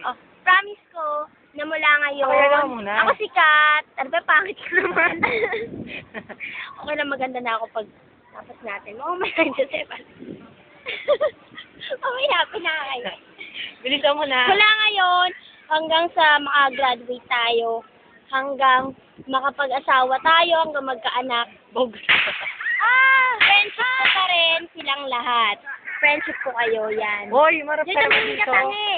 Oh, promise ko na mula ngayon, Okay lang muna. ako sikat. Ano ba, pangit ko naman. Okay lang, maganda na ako pag tapos natin. Oh my God, Josephine. Mamaya, pinakay. Bilisan mo na. Mula ngayon, hanggang sa makagraduate tayo, hanggang makapag-asawa tayo, hanggang magkaanak. Bogus. Friendship ko pa rin silang lahat. Friendship ko kayo, yan. Hoy, marap Diyan ka kami naman dito. katangi.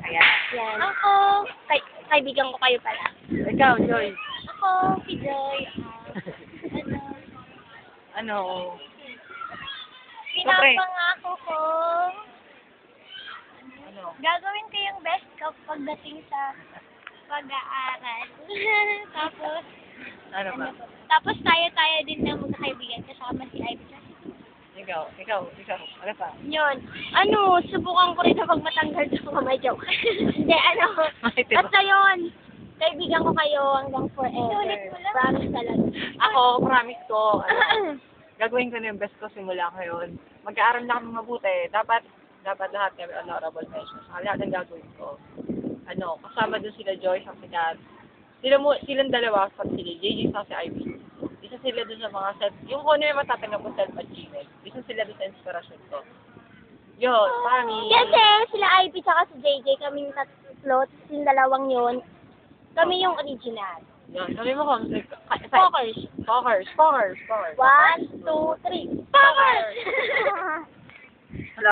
Ayan. Yan. Ako, kaibigan ko kayo pala. Ikaw, Joy. Ako, si Joy. Ano? Pinapangako ko. Ano? Gagawin ko yung best ko pagdating sa pag-aaral. Ano ba? Tapos tayo din na magkakaibigan kasama si Ivy. Ikaw. Ano pa? Yun. Subukan ko rin na magmatanggal sa kamay joke. Hindi, basta yun. Kaibigan ko kayo hanggang forever. Promise talaga. Ako, promise ko, gagawin ko na yung best ko simula ngayon. Mag-aaral na kami mabuti. Dapat lahat kami honorable mentions. Lahat ang gagawin ko. Kasama dun sila Joy sa sikat. Silang dalawa, sa sila JJ sa si Ivy. Isa sila dun sa mga yung kung ano yung matatanggap ko self-achievement. Isa sila dun sa inspirasyon ko. Yun, promise. Kasi sila Ivy tsaka si JJ, kaming tatlo, yung dalawang yun, kami yung original. Yun, sabi mo kung Fokers. Fokers. 1, 2, 3. Fokers!